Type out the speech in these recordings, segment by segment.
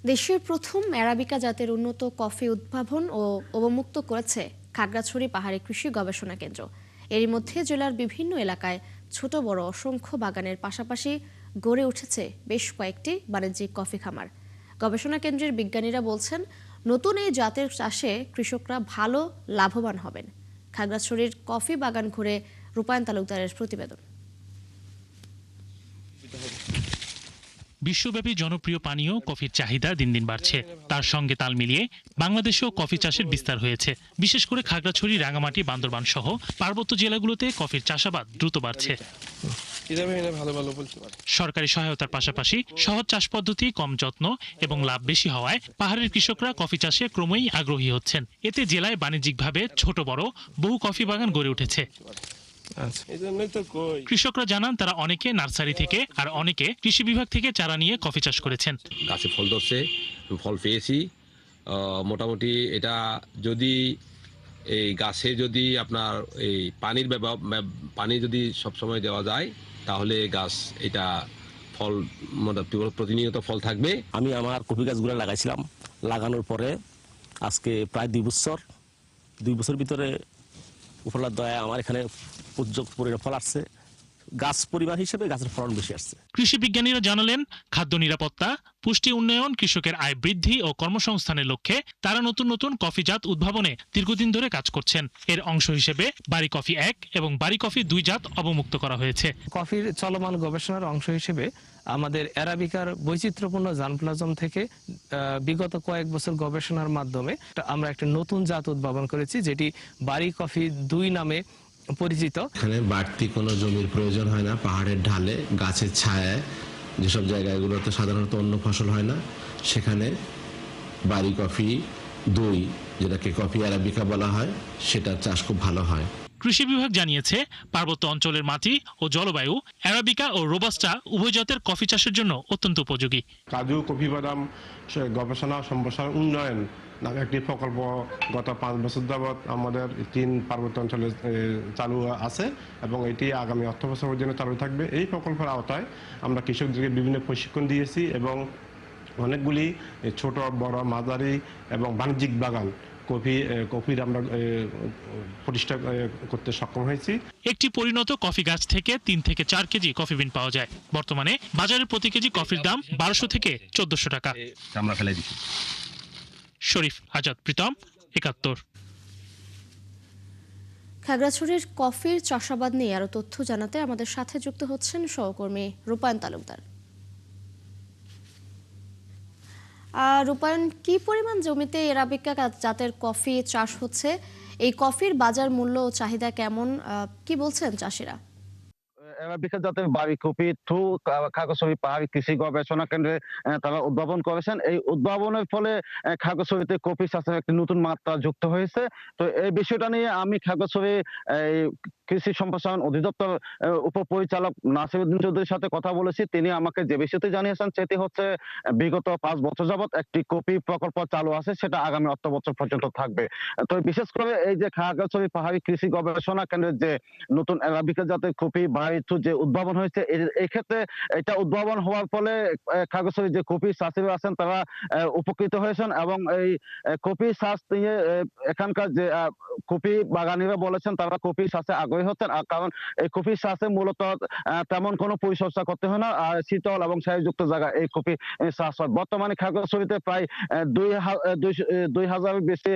দেশের প্রথম অ্যারাবিকা জাতের উন্নত কফি উদ্ভাবন ও অবমুক্ত করেছে খাগড়াছড়ি পাহাড়ি কৃষি গবেষণা কেন্দ্র। এরই মধ্যে জেলার বিভিন্ন এলাকায় ছোট বড় অসংখ্য বাগানের পাশাপাশি গড়ে উঠেছে বেশ কয়েকটি বাণিজ্যিক কফি খামার। গবেষণা কেন্দ্রের বিজ্ঞানীরা বলছেন, নতুন এই জাতের চাষে কৃষকরা ভালো লাভবান হবেন। খাগড়াছড়ির কফি বাগান ঘুরে রূপায়ণ তালুকদারের প্রতিবেদন। বিশ্বব্যাপী জনপ্রিয় পানীয় কফির চাহিদা দিন দিন বাড়ছে। তার সঙ্গে তাল মিলিয়ে বাংলাদেশেও কফি চাষের বিস্তার হয়েছে। বিশেষ করে খাগড়াছড়ি, রাঙামাটি, বান্দরবান সহ পার্বত্য জেলাগুলোতে কফির চাষাবাদ দ্রুত বাড়ছে। সরকারি সহায়তার পাশাপাশি সহজ চাষ পদ্ধতি, কম যত্ন এবং লাভ বেশি হওয়ায় পাহাড়ের কৃষকরা কফি চাষে ক্রমেই আগ্রহী হচ্ছেন। এতে জেলায় বাণিজ্যিকভাবে ছোট বড় বহু কফি বাগান গড়ে উঠেছে। কৃষকরা জানান, তারা অনেকে নার্সারি থেকে আর অনেকে কৃষি বিভাগ থেকে চারা নিয়ে কফি চাষ করেছেন। গাছে ফল ধরছে, ফল পেয়েছি। মোটামুটি এটা যদি এই গাছে যদি আপনার এই পানি যদি সবসময় দেওয়া যায়, তাহলে গাছ এটা ফল প্রতিনিয়ত ফল থাকবে। আমি আমার কফি গাছগুলো লাগাইছিলাম, লাগানোর পরে আজকে প্রায় 2 বছর ভিতরে উপলার দয়া আমার এখানে ফল আসছে। গাছ পরিমাণ হিসেবে গাছের ফলন বেশি আসছে। কৃষি বিজ্ঞানীরা জানালেন, খাদ্য নিরাপত্তা, পুষ্টি উন্নয়ন, কৃষকের আয় বৃদ্ধি ও কর্মসংস্থানের লক্ষ্যে তারা নতুন নতুন কফি জাত উদ্ভাবনে দীর্ঘদিন ধরে কাজ করছেন। এর অংশ হিসেবে বাড়ি কফি 1 এবং বাড়ি কফি 2 জাত অবমুক্ত করা হয়েছে। কফির চলমান গবেষণার অংশ হিসেবে আমাদের অ্যারাবিকার বৈচিত্র্যপূর্ণ জার্মপ্লাজম থেকে বিগত কয়েক বছর গবেষণার মাধ্যমে আমরা একটা নতুন জাত উদ্ভাবন করেছি, যেটি বাড়ি কফি 2 নামে পরিচিত। এখানে বাড়তি কোনো জমির প্রয়োজন হয় না। পাহাড়ের ঢালে গাছের ছায়ায় যেসব জায়গাগুলোতে সাধারণত অন্য ফসল হয় না, সেখানে বাড়ি কফি 2, যেটাকে কফি আরাবিকা বলা হয়, সেটার চাষ খুব ভালো হয়। কৃষি বিভাগ জানিয়েছে, পার্বত্য অঞ্চলের মাটি ও জলবায়ু অ্যারাবিকা ও রোবাস্টা উভয় জাতের কফি চাষের জন্য অত্যন্ত উপযোগী। কাজু, কফি, বাদাম গবেষণা সম্প্রসারণ উন্নয়ন নামে একটি প্রকল্প গত 5 বছর যাবৎ আমাদের 3 পার্বত্য অঞ্চলে চালু আছে এবং এটি আগামী অর্থ বছর পর্যন্ত চালু থাকবে। এই প্রকল্পের আওতায় আমরা কৃষকদেরকে বিভিন্ন প্রশিক্ষণ দিয়েছি এবং অনেকগুলি ছোট বড় মাঝারি এবং বাণিজ্যিক বাগান কফির আমরা প্রতিষ্ঠা করতে সক্ষম হয়েছি। একটি পরিণত কফি গাছ থেকে 3 থেকে 4 কেজি কফি বিন পাওয়া যায়। বর্তমানে বাজারে প্রতি কেজি কফির দাম 1200 থেকে 1400 টাকা। আমরা ফেলে দিচ্ছি। শরীফ আজাদ, প্রীতম, 71। খাগড়াছড়ির কফির চাষাবাদ নিয়ে আরো তথ্য জানাতে আমাদের সাথে যুক্ত হচ্ছেন সহকর্মী রূপায়ণ তালুকদার। রূপায়ণ, কি পরিমাণ জমিতে অ্যারাবিকা জাতের কফি চাষ হচ্ছে? এই কফির বাজার মূল্য ও চাহিদা কেমন, কি বলছেন চাষিরা? অ্যারাবিকা জাতের বাড়ি কফি খাগড়াছড়ি পাহাড়ি কৃষি গবেষণা কেন্দ্রে তারা উদ্ভাবন করেছেন। এই উদ্ভাবনের ফলে খাগড়াছড়িতে কফি চাষের একটি নতুন মাত্রা যুক্ত হয়েছে। তো এই বিষয়টা নিয়ে আমি খাগড়াছড়ি কৃষি সম্প্রসারণ অধিদপ্তর উপপরিচালক নাসিরউদ্দিন চৌধুরীর সাথে কথা বলেছি। তিনি আমাকে যে বিষয়টি জানিয়েছেন সেটি হচ্ছে, বিগত 5 বছর যাবৎ একটি কফি প্রকল্প চালু আছে, সেটা আগামী অর্থ বছর পর্যন্ত থাকবে। তো বিশেষ করে এই যে খাগড়াছড়ি পাহাড়ি কৃষি গবেষণা কেন্দ্রের যে নতুন অ্যারাবিকা জাতের কফি বাড়ি যে উদ্ভাবন হয়েছে, এই ক্ষেত্রে এটা উদ্ভাবন হওয়ার ফলে খাগড়াছড়ির যে কফি চাষিরা আছেন তারা উপকৃত হয়েছেন এবং এই কফি চাষ নিয়ে এখানকার যে কফি বাগানিরা বলেছেন তারা কফি চাষে আগ্রহী হচ্ছেন, কারণ এই কফি চাষে মূলত তেমন কোনো পরিচর্যা করতে হয় না, আর শীতল এবং ছায়াযুক্ত জায়গা এই কফি চাষ হয়। বর্তমানে খাগড়াছড়িতে প্রায় 2000 বেশি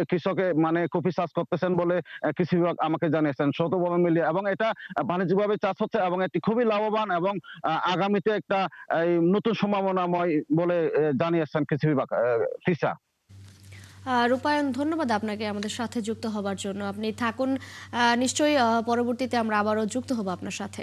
কৃষকে মানে কফি চাষ করতেছেন বলে কৃষি বিভাগ আমাকে জানিয়েছেন, ছোট বড় মিলিয়ে, এবং এটা বাণিজ্যিকভাবে চাষ হচ্ছে এবং এটি খুবই লাভবান এবং আগামীতে একটা নতুন সম্ভাবনাময় বলে জানিয়েছেন কৃষি বিভাগ। তৃষা। রূপায়ণ, ধন্যবাদ আপনাকে আমাদের সাথে যুক্ত হবার জন্য। আপনি থাকুন, নিশ্চয়ই পরবর্তীতে আমরা আবারও যুক্ত হব আপনার সাথে।